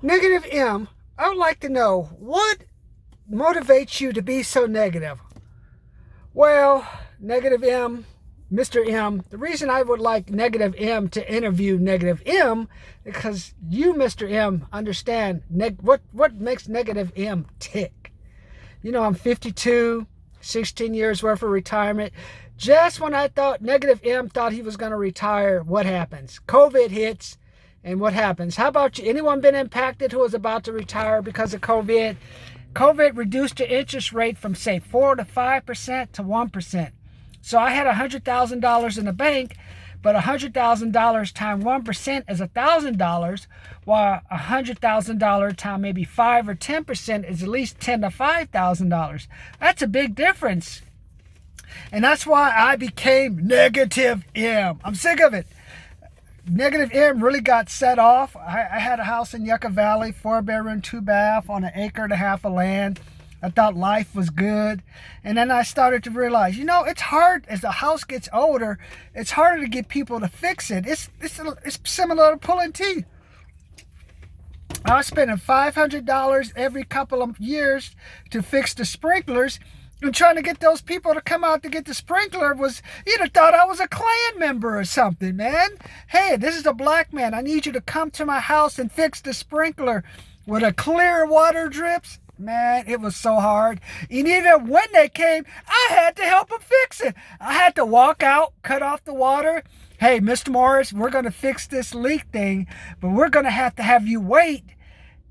Negative M, I would like to know what motivates you to be so negative. Well, negative M, Mr. M, the reason I would like negative M to interview negative M is because you, Mr. M, understand what makes negative M tick. You know, I'm 52, 16 years worth of retirement. Just when I thought negative M thought he was going to retire, what happens? COVID hits, and what happens? How about you? Anyone been impacted who was about to retire because of COVID? COVID reduced the interest rate from, say, 4 to 5% to 1%. So I had $100,000 in the bank, but $100,000 times 1% is $1,000, while $100,000 times maybe 5 or 10% is at least $10,000 to $5,000. That's a big difference. And that's why I became negative M. I'm sick of it. Negative M really got set off. I had a house in Yucca Valley, 4-bedroom, 2-bath on 1.5 acres of land. I thought life was good. And then I started to realize, it's hard as the house gets older. It's harder to get people to fix it. It's similar to pulling teeth. I was spending $500 every couple of years to fix the sprinklers. And trying to get those people to come out to get the sprinkler was, you'd have thought I was a Klan member or something, man. Hey, this is a black man. I need you to come to my house and fix the sprinkler with a clear water drips. Man, it was so hard. And even when they came, I had to help them fix it. I had to walk out, cut off the water. Hey, Mr. Morris, we're going to fix this leak thing, but we're going to have you wait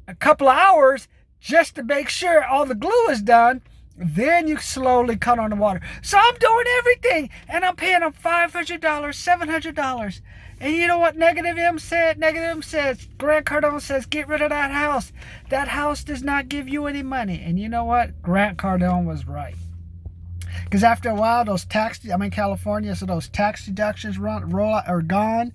a couple of hours just to make sure all the glue is done. Then you slowly cut on the water. So I'm doing everything, and I'm paying them $500, $700. And you know what Negative M said? Negative M says, Grant Cardone says, get rid of that house. That house does not give you any money. And you know what? Grant Cardone was right. Because after a while, I'm in California, so those tax deductions are gone.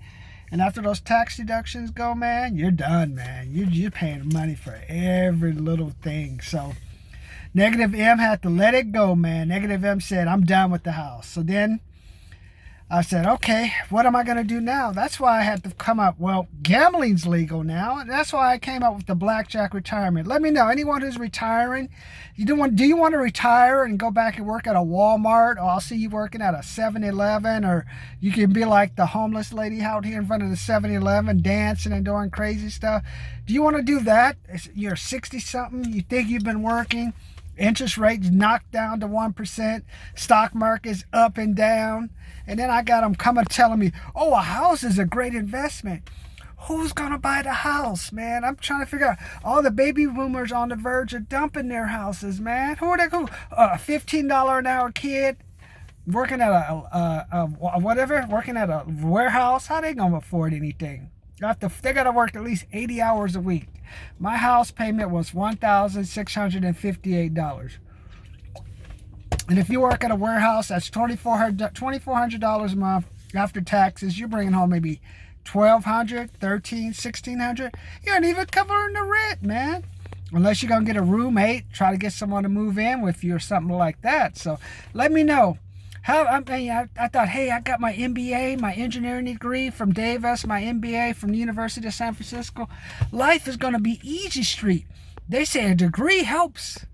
And after those tax deductions go, man, you're done, man. You're paying money for every little thing. So Negative M had to let it go, man. Negative M said, I'm done with the house. So then I said, okay, what am I going to do now? That's why I had to come up, gambling's legal now. And that's why I came up with the blackjack retirement. Let me know, anyone who's retiring, do you want to retire and go back and work at a Walmart? Or I'll see you working at a 7-Eleven, or you can be like the homeless lady out here in front of the 7-Eleven dancing and doing crazy stuff. Do you want to do that? You're 60-something, you think you've been working, interest rates knocked down to 1%, stock market's up and down, and then I got them coming telling me, a house is a great investment. Who's going to buy the house, man? I'm trying to figure out. All the baby boomers on the verge of dumping their houses, man. Who are they? A $15 an hour kid working at working at a warehouse. How they going to afford anything? They got to work at least 80 hours a week. My house payment was $1,658. And if you work at a warehouse, that's $2,400 a month after taxes. You're bringing home maybe $1,200, $1,300, $1,600. You ain't even covering the rent, man. Unless you're going to get a roommate, try to get someone to move in with you or something like that. So let me know. I thought, hey, I got my MBA, my engineering degree from Davis, my MBA from the University of San Francisco. Life is going to be easy street. They say a degree helps.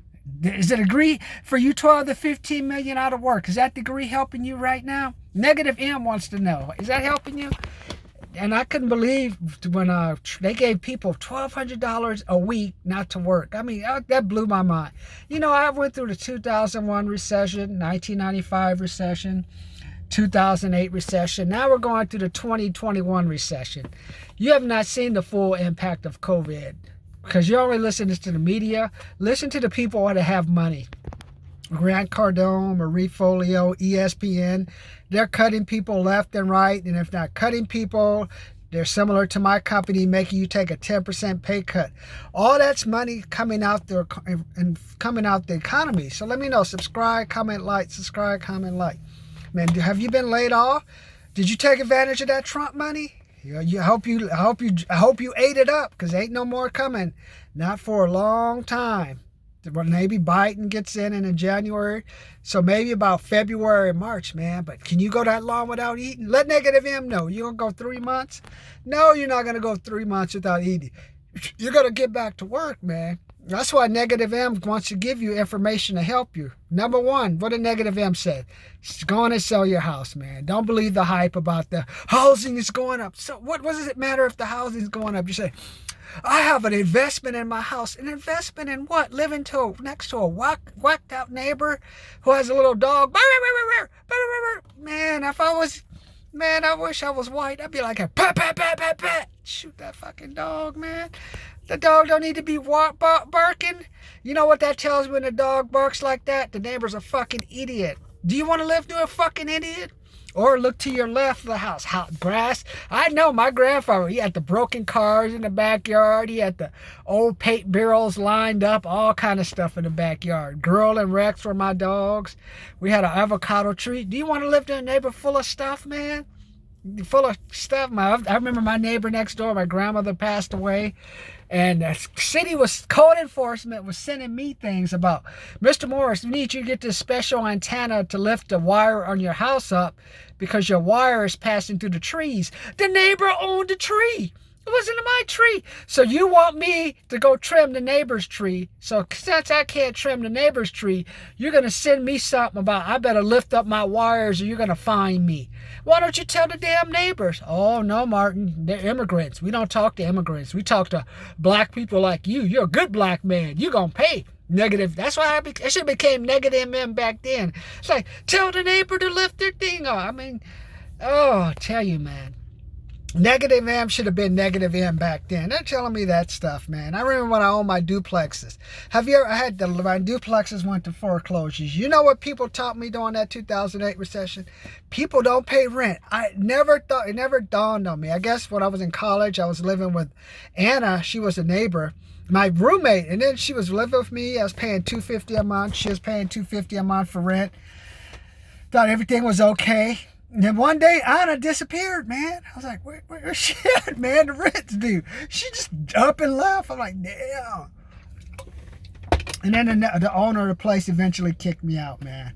Is a degree for you 12 to 15 million out of work? Is that degree helping you right now? Negative M wants to know. Is that helping you? And I couldn't believe when they gave people $1,200 a week not to work. I mean, that blew my mind. I went through the 2001 recession, 1995 recession, 2008 recession. Now we're going through the 2021 recession. You have not seen the full impact of COVID because you only listen to the media. Listen to the people that have money. Grant Cardone, Marie Folio, ESPN, they're cutting people left and right. And if not cutting people, they're similar to my company, making you take a 10% pay cut. All that's money coming out the economy. So let me know. Subscribe, comment, like. Subscribe, comment, like. Man, have you been laid off? Did you take advantage of that Trump money? I hope you ate it up, because ain't no more coming. Not for a long time. Maybe Biden gets in January. So maybe about February, March, man. But can you go that long without eating? Let Negative M know. You going to go 3 months? No, you're not going to go 3 months without eating. you got to get back to work, man. That's why Negative M wants to give you information to help you. Number one, what did Negative M say? Go on and sell your house, man. Don't believe the hype about the housing is going up. So what does it matter if the housing is going up? You say, I have an investment in my house. An investment in what? Living next to a whacked out neighbor who has a little dog. Man, I wish I was white. I'd be like, pat, pat, pat, pat, pat. Shoot that fucking dog, man. The dog don't need to be barking. You know what that tells me when the dog barks like that? The neighbor's a fucking idiot. Do you want to live near a fucking idiot? Or look to your left of the house. Grass. I know my grandfather, he had the broken cars in the backyard. He had the old paint barrels lined up, all kind of stuff in the backyard. Girl and Rex were my dogs. We had an avocado tree. Do you want to live in a neighborhood full of stuff, man? Full of stuff. I remember my neighbor next door, my grandmother passed away, and the code enforcement was sending me things about, Mr. Morris, we need you to get this special antenna to lift the wire on your house up because your wire is passing through the trees. The neighbor owned the tree. It wasn't my tree. So you want me to go trim the neighbor's tree. So since I can't trim the neighbor's tree, you're going to send me something about, I better lift up my wires or you're going to fine me. Why don't you tell the damn neighbors? Oh, no, Martin. They're immigrants. We don't talk to immigrants. We talk to black people like you. You're a good black man. You're going to pay. Negative. That's why I should have became Negative M back then. It's like, tell the neighbor to lift their thing up. I mean, I tell you, man. Negative M should have been Negative M back then. They're telling me that stuff, man. I remember when I owned my duplexes. Have you ever had my duplexes went to foreclosures? You know what people taught me during that 2008 recession? People don't pay rent. It never dawned on me. I guess when I was in college, I was living with Anna. She was a neighbor, my roommate, and then she was living with me. I was paying $250 a month. She was paying $250 a month for rent. Thought everything was okay. And then one day, Anna disappeared, man. I was like, where's she at, man? The rent's due. She just up and left. I'm like, damn. And then the owner of the place eventually kicked me out, man.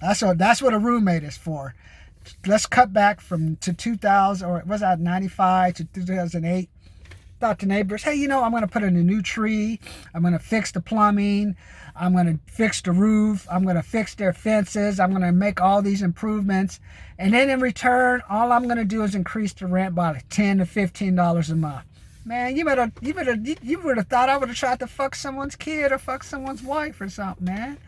That's what a roommate is for. Let's cut back to 2000, or was that 95 to 2008. Thought to neighbors, hey, I'm going to put in a new tree. I'm going to fix the plumbing. I'm going to fix the roof. I'm going to fix their fences. I'm going to make all these improvements. And then in return, all I'm going to do is increase the rent by like $10 to $15 a month. Man, you would have thought I would have tried to fuck someone's kid or fuck someone's wife or something, man.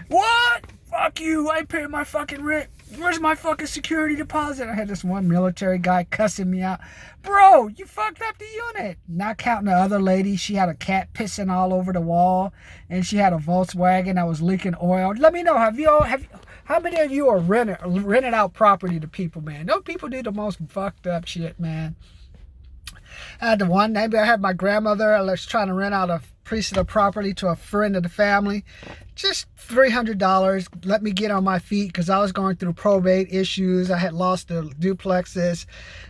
What? Fuck you. I ain't paying my fucking rent. Where's my fucking security deposit? I had this one military guy cussing me out. Bro, you fucked up the unit. Not counting the other lady. She had a cat pissing all over the wall. And she had a Volkswagen that was leaking oil. Let me know, how many of you are rented out property to people, man? Those people do the most fucked up shit, man. I had my grandmother. I was trying to rent out a piece of the property to a friend of the family. Just $300. Let me get on my feet because I was going through probate issues. I had lost the duplexes.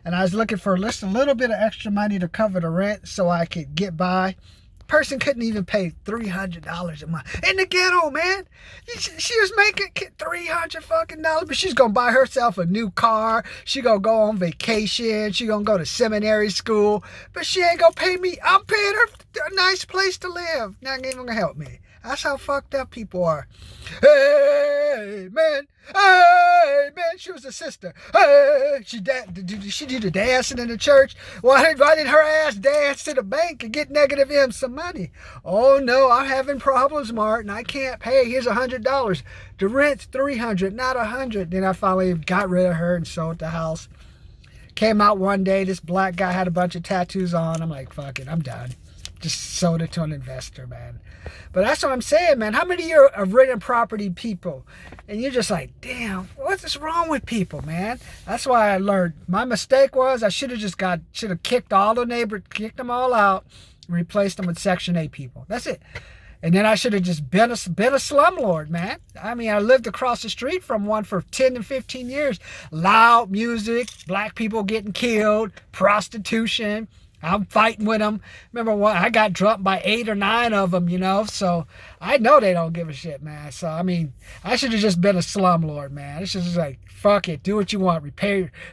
And I was looking for just a little bit of extra money to cover the rent so I could get by. Person couldn't even pay $300 a month in the ghetto, man. She was making $300 fucking dollars, but she's gonna buy herself a new car. She gonna go on vacation. She gonna go to seminary school, but she ain't gonna pay me. I'm paying her a nice place to live. Not even gonna help me. That's how fucked up people are. Hey, man. Hey, man. She was a sister. Hey, she did the dancing in the church. Why did her ass dance to the bank and get Negative M some money? Oh, no, I'm having problems, Martin. I can't pay. Here's $100. The rent's $300, not $100. Then I finally got rid of her and sold the house. Came out one day. This black guy had a bunch of tattoos on. I'm like, fuck it. I'm done. Just sold it to an investor, man. But that's what I'm saying, man. How many of you are renting property people? And you're just like, damn, what's wrong with people, man? That's why I learned. My mistake was I should have kicked all the neighbors, kicked them all out, and replaced them with Section 8 people. That's it. And then I should have just been a slum lord, man. I mean, I lived across the street from one for 10 to 15 years. Loud music, black people getting killed, prostitution. I'm fighting with them. Remember, I got drugged by 8 or 9 of them, so I know they don't give a shit, man. So, I mean, I should have just been a slum lord, man. It's just like, fuck it, do what you want,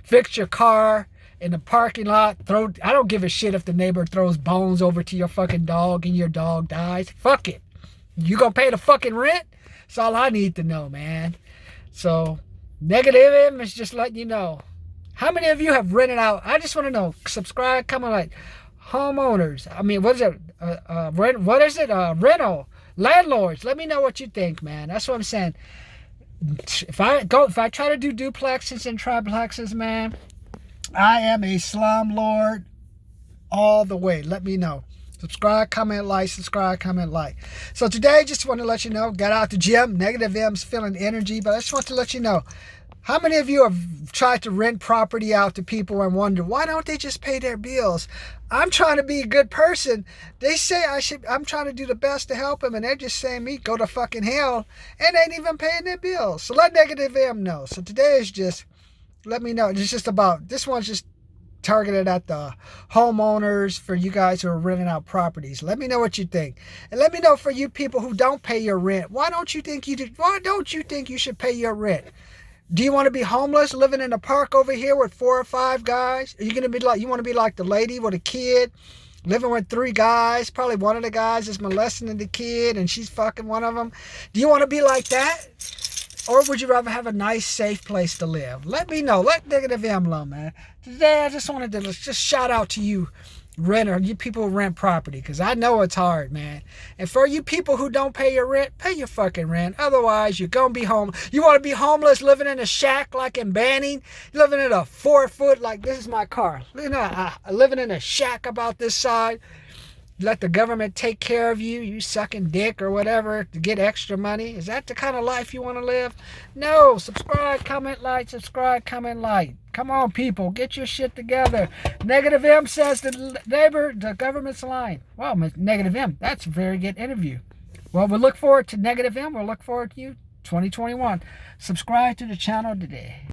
fix your car, in the parking lot. I don't give a shit if the neighbor throws bones over to your fucking dog and your dog dies. Fuck it. You gonna pay the fucking rent? That's all I need to know, man. So, negative M is just letting you know. How many of you have rented out? I just want to know. Subscribe, comment, like homeowners. I mean, what is it? What is it? Rental landlords. Let me know what you think, man. That's what I'm saying. If I try to do duplexes and triplexes, man, I am a slum lord all the way. Let me know. Subscribe, comment, like. Subscribe, comment, like. So today, just want to let you know, got out the gym. Negative M's feeling energy, but I just want to let you know. How many of you have tried to rent property out to people and wonder, why don't they just pay their bills? I'm trying to be a good person. They say I'm trying to do the best to help them, and they're just saying me go to fucking hell and ain't even paying their bills. So let Negative M know. So today is just, let me know. It's just about, this one's just targeted at the homeowners, for you guys who are renting out properties. Let me know what you think, and let me know for you people who don't pay your rent. Why don't you think you should pay your rent? Do you want to be homeless, living in a park over here with 4 or 5 guys? Are you gonna be like, you want to be like the lady with a kid, living with 3 guys? Probably one of the guys is molesting the kid, and she's fucking one of them. Do you want to be like that? Or would you rather have a nice, safe place to live? Let me know. Let Negative M know, man. Today, I just wanted to just shout out to you, renter, you people who rent property, because I know it's hard, man. And for you people who don't pay your rent, pay your fucking rent. Otherwise, you're going to be home. You want to be homeless, living in a shack like in Banning, living in a 4-foot, like this is my car. Living in a shack about this side. Let the government take care of you, you sucking dick or whatever to get extra money. Is that the kind of life you want to live? No. Subscribe, comment, like. Subscribe, comment, like. Come on, people. Get your shit together. Negative M says the government's lying. Well, Negative M, that's a very good interview. Well, we'll look forward to Negative M. We'll look forward to you 2021. Subscribe to the channel today.